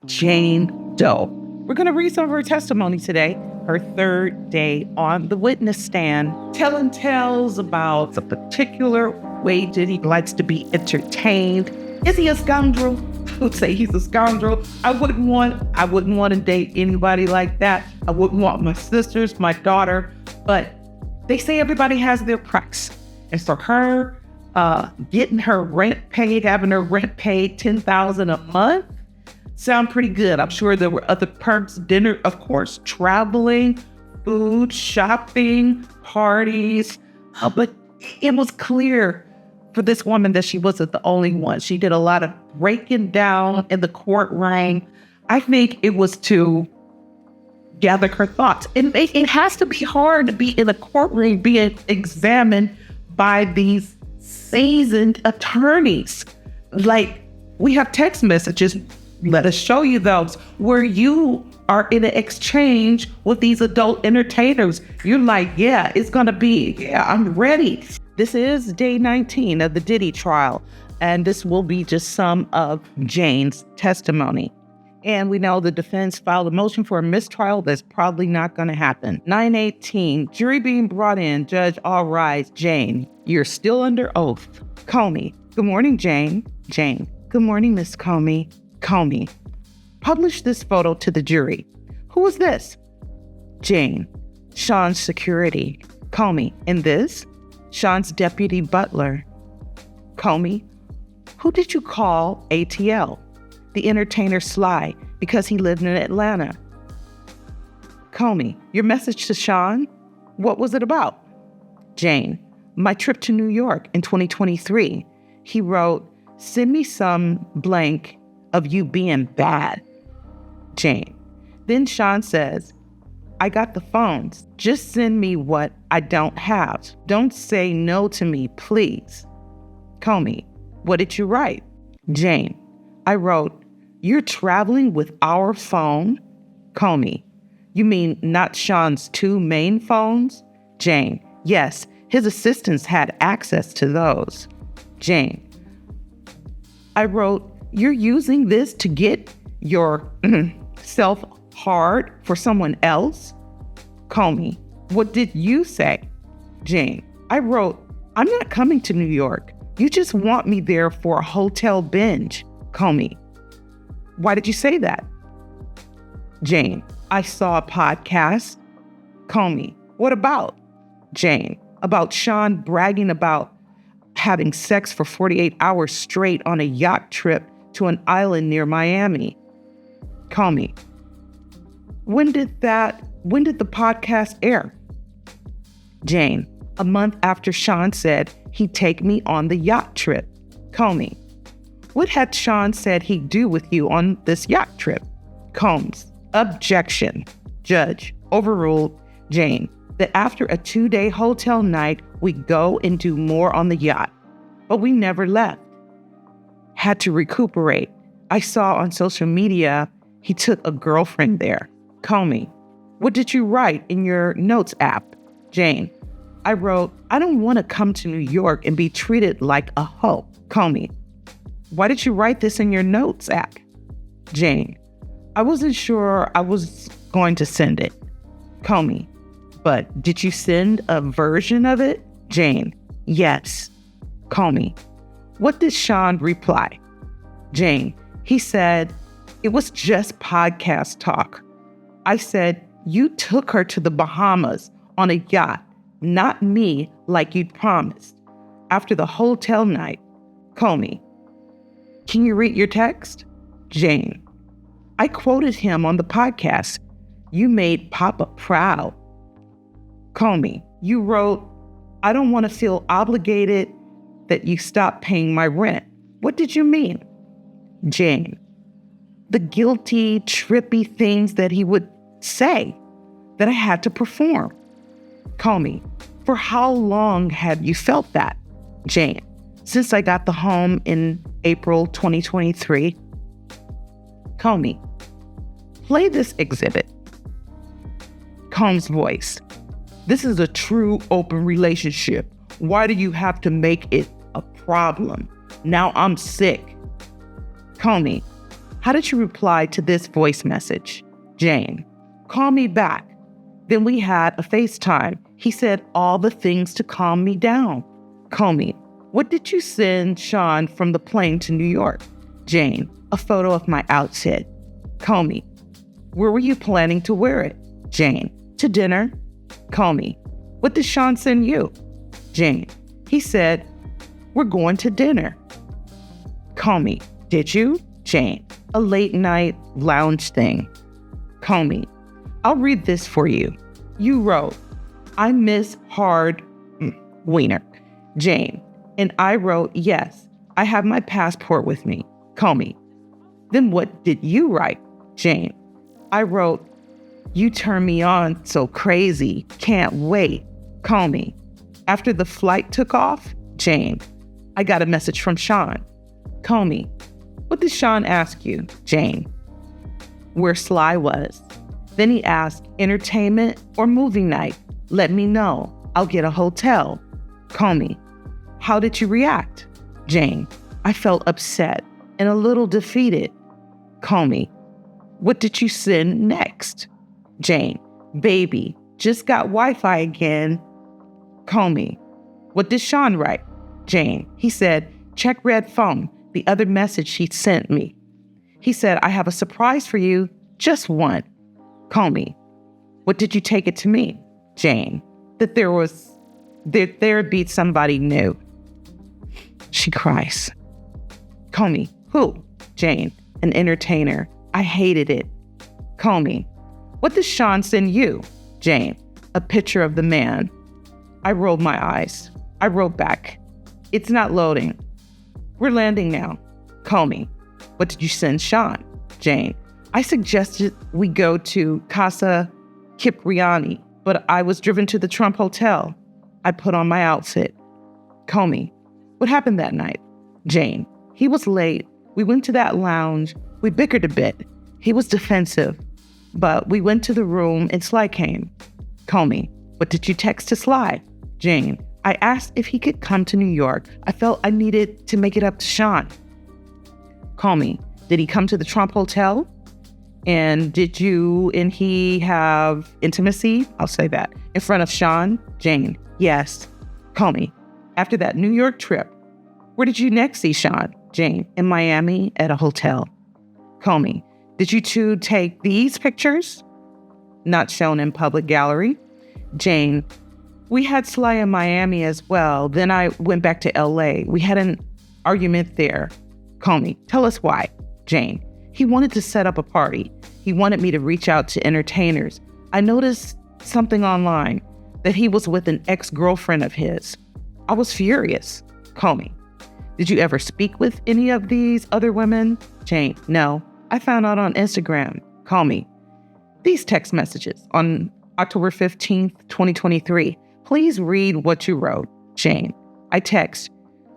Jane Doe. We're going to read some of her testimony today, her third day on the witness stand, telling tales about the particular way Diddy likes to be entertained. Is he a scoundrel? I would say he's a scoundrel. I wouldn't want to date anybody like that. I wouldn't want my sisters, my daughter, but they say everybody has their price. And for her, getting her rent paid, having her rent paid $10,000 a month, sound pretty good. I'm sure there were other perks, dinner, of course, traveling, food, shopping, parties. But it was clear for this woman that she wasn't the only one. She did a lot of breaking down in the courtroom. I think it was to gather her thoughts. It has to be hard to be in a courtroom being examined by these seasoned attorneys. Like, we have text messages, let us show you those, where you are in an exchange with these adult entertainers. You're like, yeah, it's gonna be, yeah, I'm ready. This is day 19 of the Diddy trial, and this will be just some of Jane's testimony. And we know the defense filed a motion for a mistrial that's probably not going to happen. 9:18, jury being brought in. Judge, all rise. Jane, you're still under oath. Comey. Good morning, Jane. Jane. Good morning, Miss Comey. Comey. Publish this photo to the jury. Who is this? Jane. Sean's security. Comey. And this? Sean's deputy butler. Comey. Who did you call ATL? The entertainer Sly, because he lived in Atlanta. Comey, your message to Sean? What was it about? Jane, my trip to New York in 2023. He wrote, send me some blank of you being bad. Jane. Then Sean says, I got the phones. Just send me what I don't have. Don't say no to me, please. Comey, what did you write? Jane, I wrote, you're traveling with our phone? Comey, you mean not Sean's two main phones? Jane, yes, his assistants had access to those. Jane, I wrote, you're using this to get your self hard for someone else? Comey, what did you say? Jane, I wrote, I'm not coming to New York. You just want me there for a hotel binge. Comey, why did you say that? Jane, I saw a podcast. Comey, what about? Jane, about Sean bragging about having sex for 48 hours straight on a yacht trip to an island near Miami. Comey, when did the podcast air? Jane, a month after Sean said he'd take me on the yacht trip. Comey, what had Sean said he'd do with you on this yacht trip? Combs, objection. Judge, overruled. Jane, that after a 2-day hotel night, we go and do more on the yacht. But we never left. Had to recuperate. I saw on social media he took a girlfriend there. Comey, what did you write in your notes app? Jane, I wrote, I don't want to come to New York and be treated like a hoe. Comey, why did you write this in your notes app? Jane, I wasn't sure I was going to send it. Comey, but did you send a version of it? Jane, yes. Comey, what did Sean reply? Jane, he said, it was just podcast talk. I said, you took her to the Bahamas on a yacht, not me like you'd promised. After the hotel night. Comey, can you read your text? Jane, I quoted him on the podcast. You made Papa proud. Comey, you wrote, I don't want to feel obligated that you stopped paying my rent. What did you mean? Jane, the guilty, trippy things that he would say that I had to perform. Comey, for how long have you felt that? Jane, since I got the home in April 2023. Comey, play this exhibit. Combs' voice, this is a true open relationship. Why do you have to make it a problem? Now I'm sick. Comey, How did you reply to this voice message? Jane, call me back. Then we had a FaceTime. He said all the things to calm me down. Comey, what did you send Sean from the plane to New York? Jane, a photo of my outfit. Comey, where were you planning to wear it? Jane, to dinner. Comey, what did Sean send you? Jane, he said, we're going to dinner. Comey, did you? Jane, a late night lounge thing. Comey, I'll read this for you. You wrote, I miss hard wiener. Jane, and I wrote, yes, I have my passport with me. Comey, then what did you write? Jane, I wrote, you turn me on so crazy, can't wait. Comey, after the flight took off? Jane, I got a message from Sean. Comey, what did Sean ask you? Jane, where Sly was. Then he asked, entertainment or movie night? Let me know. I'll get a hotel. Comey, how did you react? Jane, I felt upset and a little defeated. Comey, what did you send next? Jane, baby, just got Wi-Fi again. Comey, what did Sean write? Jane, he said, check red phone, the other message he sent me. He said, I have a surprise for you, just one. Comey, what did you take it to mean? Jane, that there'd be somebody new. She cries. Comey, who? Jane, an entertainer. I hated it. Comey, what did Sean send you? Jane, a picture of the man. I rolled my eyes. I wrote back, it's not loading. We're landing now. Comey, what did you send Sean? Jane, I suggested we go to Casa Cipriani, but I was driven to the Trump Hotel. I put on my outfit. Comey, what happened that night? Jane, he was late. We went to that lounge. We bickered a bit. He was defensive, but we went to the room and Sly came. Comey, what did you text to Sly? Jane, I asked if he could come to New York. I felt I needed to make it up to Sean. Comey, did he come to the Trump Hotel? And did you and he have intimacy? I'll say that. In front of Sean? Jane, yes. Comey, after that New York trip, where did you next see Sean? Jane, in Miami at a hotel. Comey, did you two take these pictures? Not shown in public gallery. Jane, we had Sly in Miami as well. Then I went back to LA. We had an argument there. Comey, tell us why. Jane, he wanted to set up a party. He wanted me to reach out to entertainers. I noticed something online that he was with an ex-girlfriend of his. I was furious. Comey, did you ever speak with any of these other women? Jane, no. I found out on Instagram. Comey, these text messages on October 15th, 2023. Please read what you wrote. Jane, I text,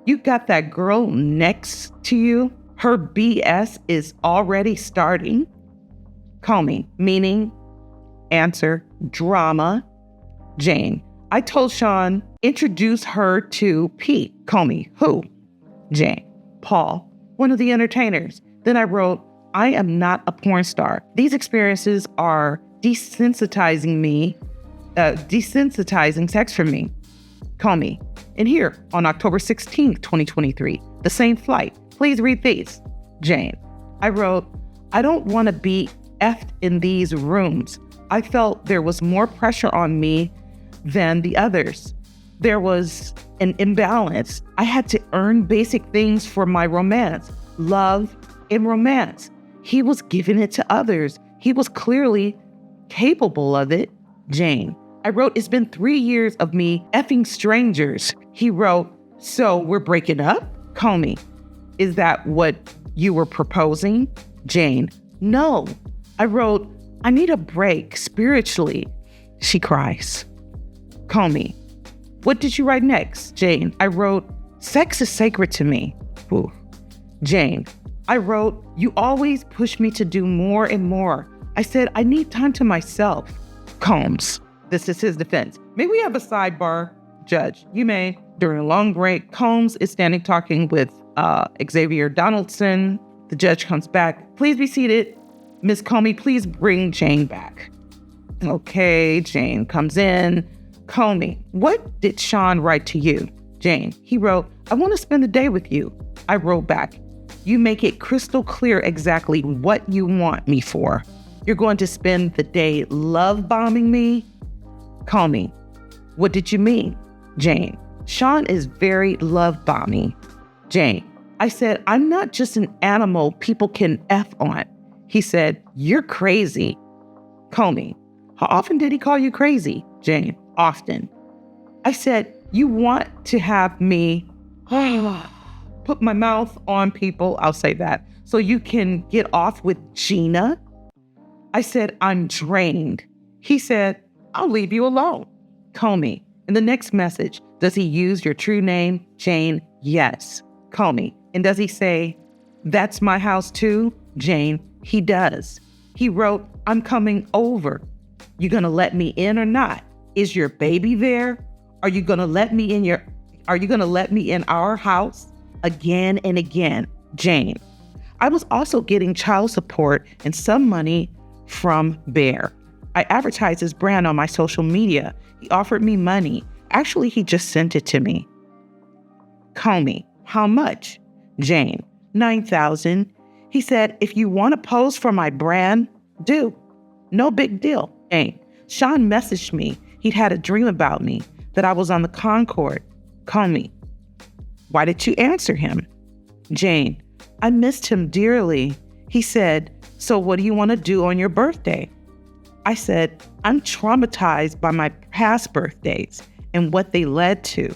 you got that girl next to you? Her BS is already starting? Comey, meaning? Answer, drama. Jane, I told Sean, introduce her to Pete. Comey, who? Jane, Paul, one of the entertainers. Then I wrote, I am not a porn star. These experiences are desensitizing sex for me. Comey, and here on October 16th, 2023, the same flight. Please read these. Jane, I wrote, I don't want to be effed in these rooms. I felt there was more pressure on me than the others. There was an imbalance. I had to earn basic things for my romance, love and romance. He was giving it to others. He was clearly capable of it. Jane, I wrote, it's been 3 years of me effing strangers. He wrote, so we're breaking up? Comey, is that what you were proposing? Jane, no. I wrote, I need a break spiritually. She cries. Comey, what did you write next? Jane, I wrote, sex is sacred to me. Ooh. Jane, I wrote, you always push me to do more and more. I said, I need time to myself. Combs, this is his defense. May we have a sidebar? Judge, you may. During a long break, Combs is standing talking with Xavier Donaldson, The judge comes back. Please be seated. Miss Comey, please bring Jane back. Okay, Jane comes in. Comey, what did Sean write to you? Jane, he wrote, I want to spend the day with you. I wrote back, you make it crystal clear exactly what you want me for. You're going to spend the day love bombing me? Comey, what did you mean? Jane, Sean is very love bombing. Jane, I said, I'm not just an animal people can F on. He said, you're crazy. Comey, how often did he call you crazy? Jane, often. I said, you want to have me put my mouth on people, I'll say that, so you can get off with Gina? I said, I'm drained. He said, I'll leave you alone. Comey, in the next message, does he use your true name, Jane? Yes. Comey, and does he say, that's my house too? Jane, he does. He wrote, I'm coming over. You gonna let me in or not? Is your baby there? Are you gonna let me in our house? Again and again. Jane, I was also getting child support and some money from Bear. I advertised his brand on my social media. He offered me money. Actually, he just sent it to me. Comey, how much? Jane, $9,000. He said, if you want to pose for my brand, do. No big deal. Jane, Sean messaged me. He'd had a dream about me, that I was on the Concorde. Comey, why did you answer him? Jane, I missed him dearly. He said, so what do you want to do on your birthday? I said, I'm traumatized by my past birthdays and what they led to.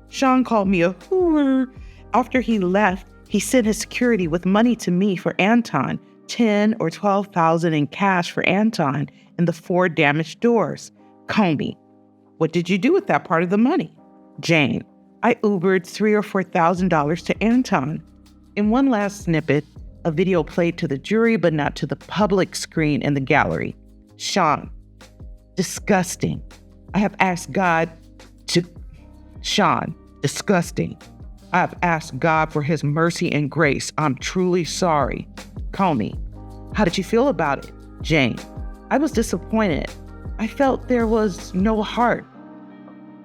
Sean called me a whore. After he left, he sent his security with money to me for Anton, $10,000 or $12,000 in cash for Anton and the 4 damaged doors. Comey, what did you do with that part of the money? Jane, I Ubered $3,000 or $4,000 to Anton. In one last snippet, a video played to the jury but not to the public screen in the gallery. Sean, disgusting. I have asked God to... Sean, disgusting. I have asked God for his mercy and grace. I'm truly sorry. Comey, how did you feel about it? Jane, I was disappointed. I felt there was no heart.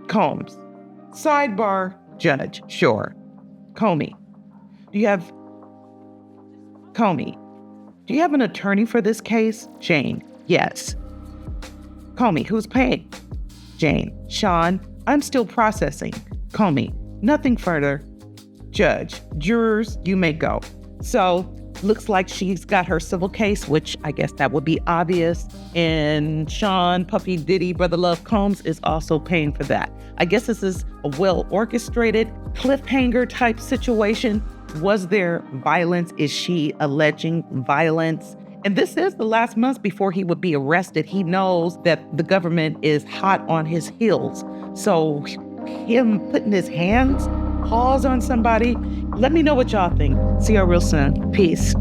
Combs, sidebar, judge, sure. Comey, do you have an attorney for this case? Jane, yes. Comey, who's paying? Jane, Sean, I'm still processing. Comey, nothing further. Judge, jurors, you may go. So, looks like she's got her civil case, which I guess that would be obvious. And Sean, Puffy Diddy, Brother Love Combs is also paying for that. I guess this is a well-orchestrated cliffhanger type situation. Was there violence? Is she alleging violence? And this is the last month before he would be arrested. He knows that the government is hot on his heels. So him putting his paws on somebody, let me know what y'all think. See y'all real soon. Peace.